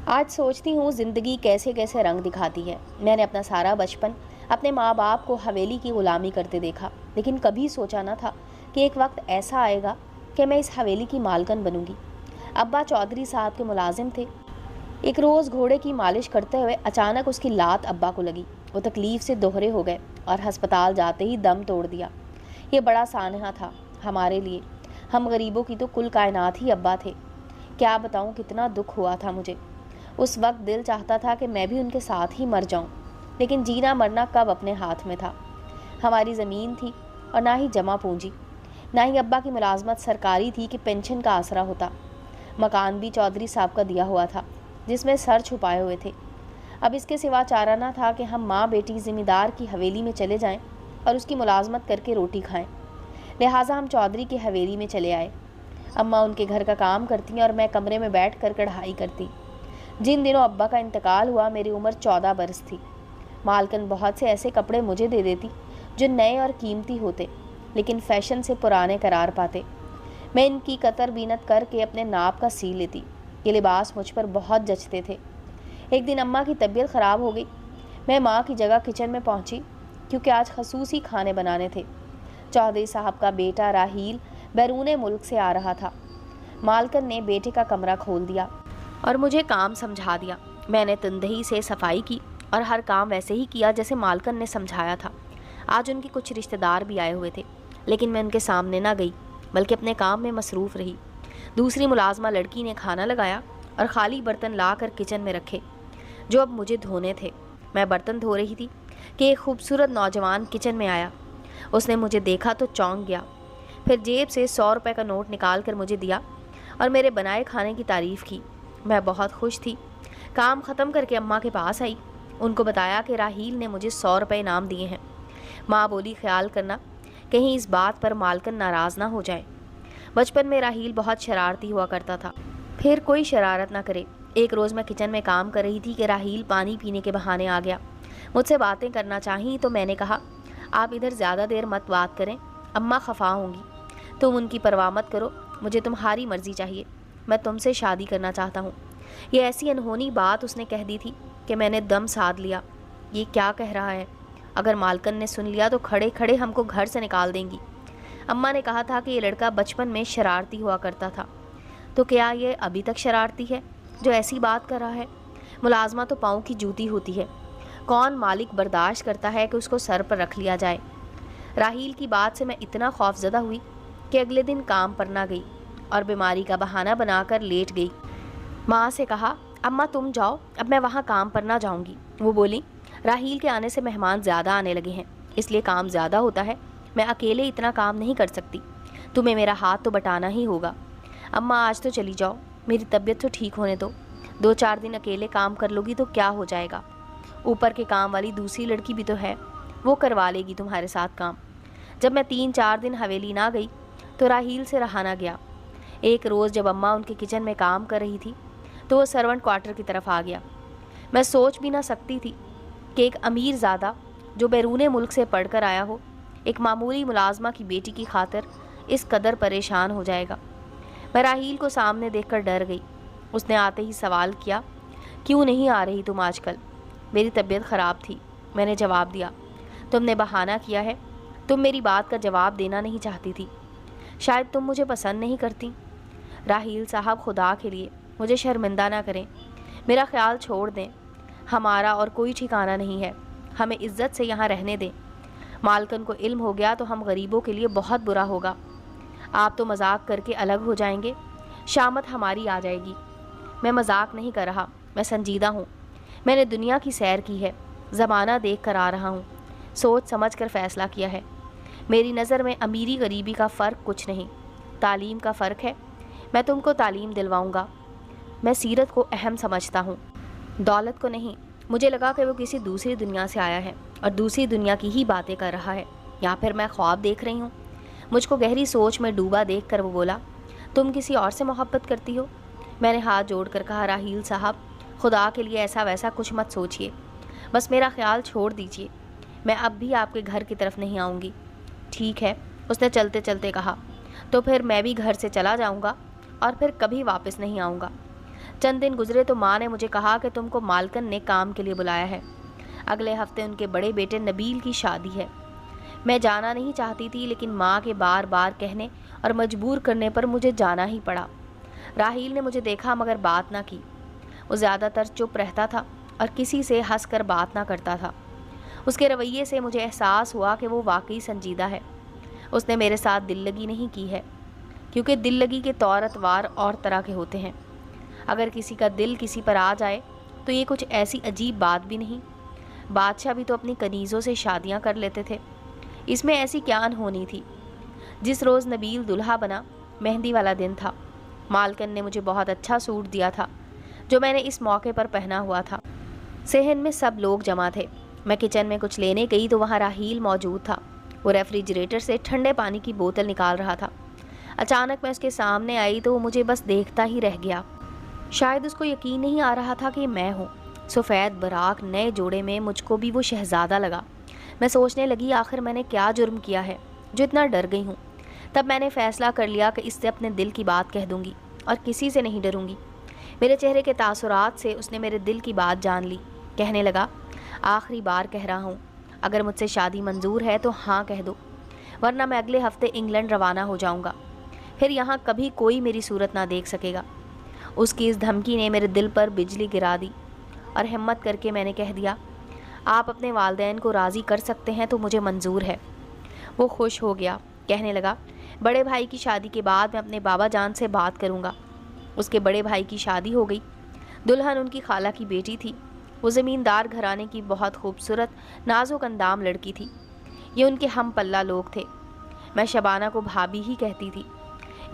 आज सोचती हूँ ज़िंदगी कैसे कैसे रंग दिखाती है। मैंने अपना सारा बचपन अपने माँ बाप को हवेली की ग़ुलामी करते देखा, लेकिन कभी सोचा ना था कि एक वक्त ऐसा आएगा कि मैं इस हवेली की मालकन बनूंगी। अब्बा चौधरी साहब के मुलाजिम थे। एक रोज़ घोड़े की मालिश करते हुए अचानक उसकी लात अब्बा को लगी। वो तकलीफ़ से दोहरे हो गए और अस्पताल जाते ही दम तोड़ दिया। ये बड़ा सानहा था हमारे लिए। हम गरीबों की तो कुल कायनात ही अब्बा थे। क्या बताऊँ कितना दुख हुआ था मुझे। उस वक्त दिल चाहता था कि मैं भी उनके साथ ही मर जाऊं, लेकिन जीना मरना कब अपने हाथ में था। हमारी ज़मीन थी और ना ही जमा पूंजी, ना ही अब्बा की मुलाजमत सरकारी थी कि पेंशन का आसरा होता। मकान भी चौधरी साहब का दिया हुआ था, जिसमें सर छुपाए हुए थे। अब इसके सिवा चारा ना था कि हम माँ बेटी ज़मींदार की हवेली में चले जाएं और उसकी मुलाजमत करके रोटी खाएं। लिहाजा हम चौधरी की हवेली में चले आए। अम्मा उनके घर का काम करती और मैं कमरे में बैठ कर कढ़ाई करती। जिन दिनों अब्बा का इंतकाल हुआ मेरी उम्र 14 बरस थी। मालकन बहुत से ऐसे कपड़े मुझे दे देती जो नए और कीमती होते, लेकिन फैशन से पुराने करार पाते। मैं इनकी कतर बीनत करके अपने नाप का सी लेती। ये लिबास मुझ पर बहुत जचते थे। एक दिन अम्मा की तबीयत ख़राब हो गई। मैं माँ की जगह किचन में पहुँची, क्योंकि आज खसूसी खाने बनाने थे। चौधरी साहब का बेटा राहील बैरून मुल्क से आ रहा था। मालकन ने बेटे का कमरा खोल दिया और मुझे काम समझा दिया। मैंने तनदेही से सफाई की और हर काम वैसे ही किया जैसे मालकन ने समझाया था। आज उनके कुछ रिश्तेदार भी आए हुए थे, लेकिन मैं उनके सामने ना गई, बल्कि अपने काम में मसरूफ़ रही। दूसरी मुलाजमा लड़की ने खाना लगाया और खाली बर्तन ला कर किचन में रखे, जो अब मुझे धोने थे। मैं बर्तन धो रही थी कि एक खूबसूरत नौजवान किचन में आया। उसने मुझे देखा तो चौंक गया, फिर जेब से 100 रुपये का नोट निकाल कर मुझे दिया और मेरे बनाए खाने की तारीफ़ की। मैं बहुत खुश थी। काम ख़त्म करके अम्मा के पास आई। उनको बताया कि राहील ने मुझे 100 रुपये इनाम दिए हैं। माँ बोली, ख्याल करना कहीं इस बात पर मालकन नाराज़ ना हो जाए। बचपन में राहील बहुत शरारती हुआ करता था, फिर कोई शरारत ना करे। एक रोज़ मैं किचन में काम कर रही थी कि राहील पानी पीने के बहाने आ गया। मुझसे बातें करना चाही तो मैंने कहा, आप इधर ज़्यादा देर मत बात करें, अम्मा खफा होंगी। तुम उनकी परवाह मत करो, मुझे तुम्हारी मर्ज़ी चाहिए। मैं तुमसे शादी करना चाहता हूँ। ये ऐसी अनहोनी बात उसने कह दी थी कि मैंने दम साध लिया। ये क्या कह रहा है? अगर मालकन ने सुन लिया तो खड़े खड़े हमको घर से निकाल देंगी। अम्मा ने कहा था कि ये लड़का बचपन में शरारती हुआ करता था। तो क्या ये अभी तक शरारती है जो ऐसी बात कर रहा है? मुलाजमा तो पाँव की जूती होती है। कौन मालिक बर्दाश्त करता है कि उसको सर पर रख लिया जाए? राहील की बात से मैं इतना खौफजदा हुई कि अगले दिन काम पर ना गई और बीमारी का बहाना बनाकर लेट गई। माँ से कहा, अम्मा तुम जाओ, अब मैं वहाँ काम पर ना जाऊँगी। वो बोली, राहील के आने से मेहमान ज़्यादा आने लगे हैं, इसलिए काम ज़्यादा होता है। मैं अकेले इतना काम नहीं कर सकती, तुम्हें मेरा हाथ तो बटाना ही होगा। अम्मा आज तो चली जाओ, मेरी तबीयत तो ठीक होने दो। 2-4 दिन अकेले काम कर लोगी तो क्या हो जाएगा? ऊपर के काम वाली दूसरी लड़की भी तो है, वो करवा लेगी तुम्हारे साथ काम। जब मैं 3-4 दिन हवेली ना गई तो राहील से रहा ना गया। एक रोज़ जब अम्मा उनके किचन में काम कर रही थी तो वो सर्वेंट क्वार्टर की तरफ आ गया। मैं सोच भी ना सकती थी कि एक अमीर ज़ादा जो बैरून मुल्क से पढ़कर आया हो, एक मामूली मुलाजमा की बेटी की खातिर इस कदर परेशान हो जाएगा। मैं राहील को सामने देखकर डर गई। उसने आते ही सवाल किया, क्यों नहीं आ रही तुम आजकल? मेरी तबीयत ख़राब थी, मैंने जवाब दिया। तुमने बहाना किया है, तुम मेरी बात का जवाब देना नहीं चाहती थी। शायद तुम मुझे पसंद नहीं करती। राहील साहब, खुदा के लिए मुझे शर्मिंदा ना करें, मेरा ख्याल छोड़ दें। हमारा और कोई ठिकाना नहीं है, हमें इज्जत से यहाँ रहने दें। मालकन को इल्म हो गया तो हम गरीबों के लिए बहुत बुरा होगा। आप तो मजाक करके अलग हो जाएंगे, शामत हमारी आ जाएगी। मैं मजाक नहीं कर रहा, मैं संजीदा हूँ। मैंने दुनिया की सैर की है, ज़माना देख कर आ रहा हूँ, सोच समझ कर फ़ैसला किया है। मेरी नज़र में अमीरी गरीबी का फ़र्क कुछ नहीं, तालीम का फ़र्क है। मैं तुमको तालीम दिलवाऊंगा। मैं सीरत को अहम समझता हूँ, दौलत को नहीं। मुझे लगा कि वो किसी दूसरी दुनिया से आया है और दूसरी दुनिया की ही बातें कर रहा है, या फिर मैं ख्वाब देख रही हूँ। मुझको गहरी सोच में डूबा देख कर वो बोला, तुम किसी और से मोहब्बत करती हो? मैंने हाथ जोड़कर कहा, राहील साहब, खुदा के लिए ऐसा वैसा कुछ मत सोचिए, बस मेरा ख्याल छोड़ दीजिए। मैं अब भी आपके घर की तरफ नहीं आऊँगी। ठीक है, उसने चलते चलते कहा, तो फिर मैं भी घर से चला जाऊँगा और फिर कभी वापस नहीं आऊँगा। चंद दिन गुजरे तो माँ ने मुझे कहा कि तुमको मालकन ने काम के लिए बुलाया है। अगले हफ्ते उनके बड़े बेटे नबील की शादी है। मैं जाना नहीं चाहती थी, लेकिन माँ के बार बार कहने और मजबूर करने पर मुझे जाना ही पड़ा। राहील ने मुझे देखा मगर बात ना की। वो ज़्यादातर चुप रहता था और किसी से हंसकर बात ना करता था। उसके रवैये से मुझे एहसास हुआ कि वो वाकई संजीदा है। उसने मेरे साथ दिल लगी नहीं की है, क्योंकि दिल लगी के तौर अतवार और तरह के होते हैं। अगर किसी का दिल किसी पर आ जाए तो ये कुछ ऐसी अजीब बात भी नहीं। बादशाह भी तो अपनी कनीज़ों से शादियां कर लेते थे, इसमें ऐसी क्या अनहोनी थी। जिस रोज़ नबील दुल्हा बना, मेहंदी वाला दिन था। मालकन ने मुझे बहुत अच्छा सूट दिया था जो मैंने इस मौके पर पहना हुआ था। सेहन में सब लोग जमा थे। मैं किचन में कुछ लेने गई तो वहाँ राहील मौजूद था। वो रेफ्रिजरेटर से ठंडे पानी की बोतल निकाल रहा था। अचानक मैं उसके सामने आई तो वो मुझे बस देखता ही रह गया। शायद उसको यकीन नहीं आ रहा था कि मैं हूँ। सफ़ेद बराक नए जोड़े में मुझको भी वो शहज़ादा लगा। मैं सोचने लगी आखिर मैंने क्या जुर्म किया है जो इतना डर गई हूँ। तब मैंने फ़ैसला कर लिया कि इससे अपने दिल की बात कह दूँगी और किसी से नहीं डरूँगी। मेरे चेहरे के तासुरात से उसने मेरे दिल की बात जान ली। कहने लगा, आखिरी बार कह रहा हूँ, अगर मुझसे शादी मंजूर है तो हाँ कह दो, वरना मैं अगले हफ्ते इंग्लैंड रवाना हो जाऊँगा। फिर यहाँ कभी कोई मेरी सूरत ना देख सकेगा। उसकी इस धमकी ने मेरे दिल पर बिजली गिरा दी और हिम्मत करके मैंने कह दिया, आप अपने वालिदैन को राज़ी कर सकते हैं तो मुझे मंजूर है। वो खुश हो गया। कहने लगा, बड़े भाई की शादी के बाद मैं अपने बाबा जान से बात करूँगा। उसके बड़े भाई की शादी हो गई। दुल्हन उनकी खाला की बेटी थी। वो ज़मींदार घराने की बहुत खूबसूरत नाजुक अंदाम लड़की थी। ये उनके हम पल्ला लोग थे। मैं शबाना को भाभी ही कहती थी।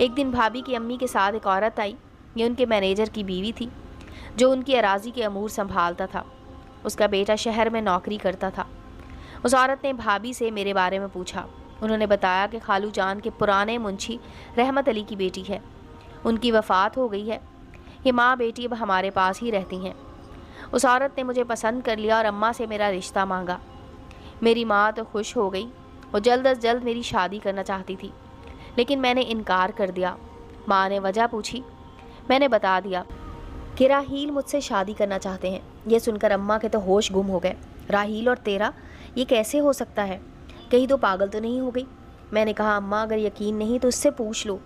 एक दिन भाभी की अम्मी के साथ एक औरत आई। ये उनके मैनेजर की बीवी थी जो उनकी अराजी के अमूर संभालता था। उसका बेटा शहर में नौकरी करता था। उस औरत ने भाभी से मेरे बारे में पूछा। उन्होंने बताया कि खालू जान के पुराने मुंशी रहमत अली की बेटी है। उनकी वफ़ात हो गई है। ये माँ बेटी अब हमारे पास ही रहती हैं। उस औरत ने मुझे पसंद कर लिया और अम्मा से मेरा रिश्ता मांगा। मेरी माँ तो खुश हो गई। वो जल्द अज जल्द मेरी शादी करना चाहती थी, लेकिन मैंने इनकार कर दिया। माँ ने वजह पूछी। मैंने बता दिया कि राहील मुझसे शादी करना चाहते हैं। यह सुनकर अम्मा के तो होश गुम हो गए। राहील और तेरा ये कैसे हो सकता है? कहीं तो पागल तो नहीं हो गई? मैंने कहा, अम्मा अगर यकीन नहीं तो उससे पूछ लो।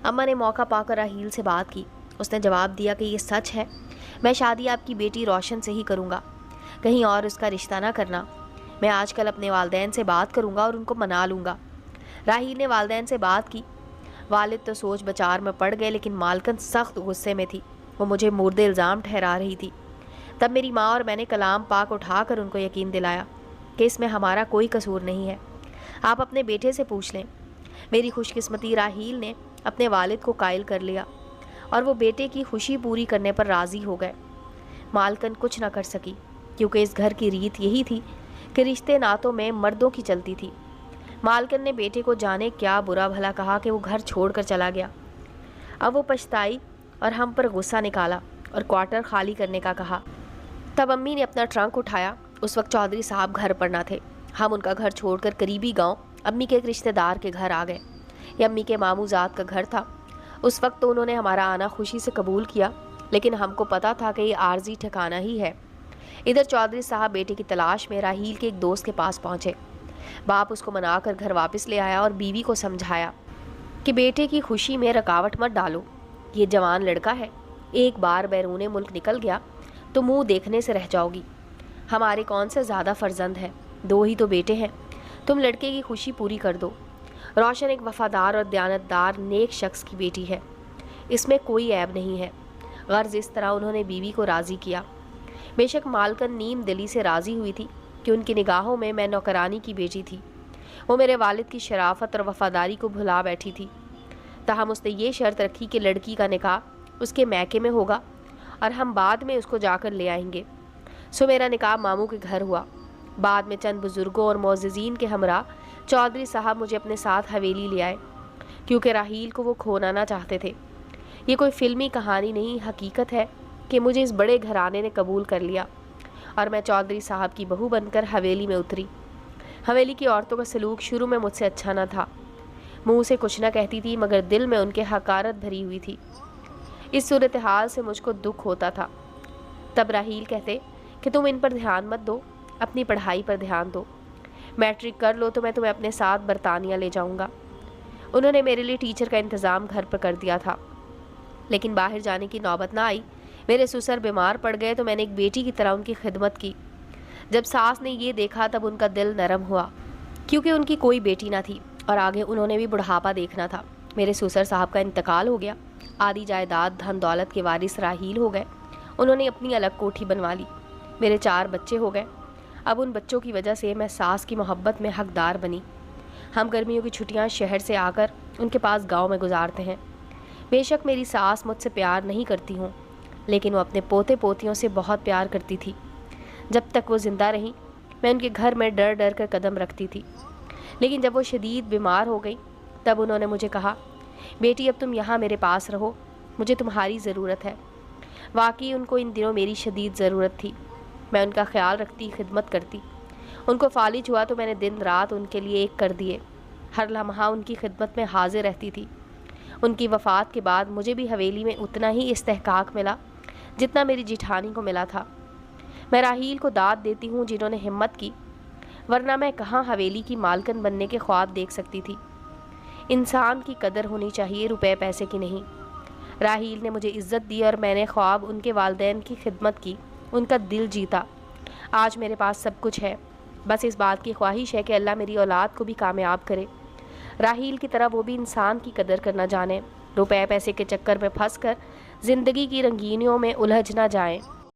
अम्मा ने मौका पाकर राहील से बात की। उसने जवाब दिया कि ये सच है, मैं शादी आपकी बेटी रोशन से ही करूँगा, कहीं और उसका रिश्ता ना करना। मैं आजकल अपने वालिदैन से बात करूँगा और उनको मना लूँगा। राहील ने वालिदैन से बात की। वालिद तो सोच बचार में पड़ गए, लेकिन मालकन सख्त गुस्से में थी। वो मुझे मुर्दे इल्ज़ाम ठहरा रही थी। तब मेरी माँ और मैंने कलाम पाक उठाकर उनको यकीन दिलाया कि इसमें हमारा कोई कसूर नहीं है, आप अपने बेटे से पूछ लें। मेरी खुशकिस्मती राहील ने अपने वालिद को कायल कर लिया और वो बेटे की खुशी पूरी करने पर राज़ी हो गए। मालकन कुछ ना कर सकी, क्योंकि इस घर की रीत यही थी कि रिश्ते नातों में मर्दों की चलती थी। मालकन ने बेटे को जाने क्या बुरा भला कहा कि वो घर छोड़कर चला गया। अब वो पछताई और हम पर गुस्सा निकाला और क्वार्टर खाली करने का कहा। तब अम्मी ने अपना ट्रंक उठाया। उस वक्त चौधरी साहब घर पर ना थे। हम उनका घर छोड़कर करीबी गांव अम्मी के एक रिश्तेदार के घर आ गए। ये अम्मी के मामूजात का घर था। उस वक्त तो उन्होंने हमारा आना खुशी से कबूल किया, लेकिन हमको पता था कि ये आर्जी ठिकाना ही है। इधर चौधरी साहब बेटे की तलाश में राहील के एक दोस्त के पास पहुँचे। बाप उसको मनाकर घर वापस ले आया और बीवी को समझाया कि बेटे की खुशी में रुकावट मत डालो। ये जवान लड़का है, एक बार बैरूने मुल्क निकल गया तो मुंह देखने से रह जाओगी। हमारे कौन से ज़्यादा फर्जंद हैं, 2 ही तो बेटे हैं। तुम लड़के की खुशी पूरी कर दो। रोशन एक वफादार और दयानतदार नेक शख्स की बेटी है, इसमें कोई ऐब नहीं है। गर्ज इस तरह उन्होंने बीवी को राज़ी किया। बेशक मालकन नीम दिली से राज़ी हुई थी कि उनकी निगाहों में मैं नौकरानी की बेटी थी। वो मेरे वालिद की शराफत और वफादारी को भुला बैठी थी। ताहम उसने ये शर्त रखी कि लड़की का निकाह उसके मैके में होगा और हम बाद में उसको जाकर ले आएंगे। सो मेरा निकाह मामू के घर हुआ। बाद में चंद बुज़ुर्गों और मोअज़्ज़िज़ीन के हमरा चौधरी साहब मुझे अपने साथ हवेली ले आए, क्योंकि राहील को वो खोना ना चाहते थे। ये कोई फ़िल्मी कहानी नहीं, हकीकत है कि मुझे इस बड़े घराने ने कबूल कर लिया और मैं चौधरी साहब की बहू बनकर हवेली में उतरी। हवेली की औरतों का सलूक शुरू में मुझसे अच्छा न था। मुंह से कुछ न कहती थी, मगर दिल में उनके हकारत भरी हुई थी। इस सूरत-ए-हाल से मुझको दुख होता था। तब राहील कहते कि तुम इन पर ध्यान मत दो, अपनी पढ़ाई पर ध्यान दो। मैट्रिक कर लो तो मैं तुम्हें अपने साथ बरतानिया ले जाऊंगा। उन्होंने मेरे लिए टीचर का इंतज़ाम घर पर कर दिया था, लेकिन बाहर जाने की नौबत ना आई। मेरे ससुर बीमार पड़ गए तो मैंने एक बेटी की तरह उनकी खिदमत की। जब सास ने ये देखा तब उनका दिल नरम हुआ, क्योंकि उनकी कोई बेटी ना थी और आगे उन्होंने भी बुढ़ापा देखना था। मेरे ससुर साहब का इंतकाल हो गया। आधी जायदाद धन दौलत के वारिस राहील हो गए। उन्होंने अपनी अलग कोठी बनवा ली। मेरे 4 बच्चे हो गए। अब उन बच्चों की वजह से मैं सास की मोहब्बत में हकदार बनी। हम गर्मियों की छुट्टियां शहर से आकर उनके पास गांव में गुजारते हैं। बेशक मेरी सास मुझसे प्यार नहीं करती हूँ, लेकिन वो अपने पोते पोतियों से बहुत प्यार करती थी। जब तक वो ज़िंदा रहीं मैं उनके घर में डर डर कर कदम रखती थी। लेकिन जब वो शदीद बीमार हो गई तब उन्होंने मुझे कहा, बेटी अब तुम यहाँ मेरे पास रहो, मुझे तुम्हारी ज़रूरत है। वाकई उनको इन दिनों मेरी शदीद ज़रूरत थी। मैं उनका ख्याल रखती, खिदमत करती। उनको फालिज हुआ तो मैंने दिन रात उनके लिए एक कर दिए। हर लम्हा उनकी खिदमत में हाजिर रहती थी। उनकी वफ़ात के बाद मुझे भी हवेली में उतना ही इस्तेहकाक मिला जितना मेरी जिठानी को मिला था। मैं राहील को दाद देती हूँ जिन्होंने हिम्मत की, वरना मैं कहाँ हवेली की मालकन बनने के ख्वाब देख सकती थी। इंसान की कदर होनी चाहिए, रुपए पैसे की नहीं। राहील ने मुझे इज़्ज़त दी और मैंने ख्वाब उनके वालिदैन की खिदमत की, उनका दिल जीता। आज मेरे पास सब कुछ है। बस इस बात की ख्वाहिश है कि अल्लाह मेरी औलाद को भी कामयाब करे। राहील की तरह वो भी इंसान की कदर करना जाने, रुपए पैसे के चक्कर में फंस कर ज़िंदगी की रंगीनियों में उलझ ना जाएं।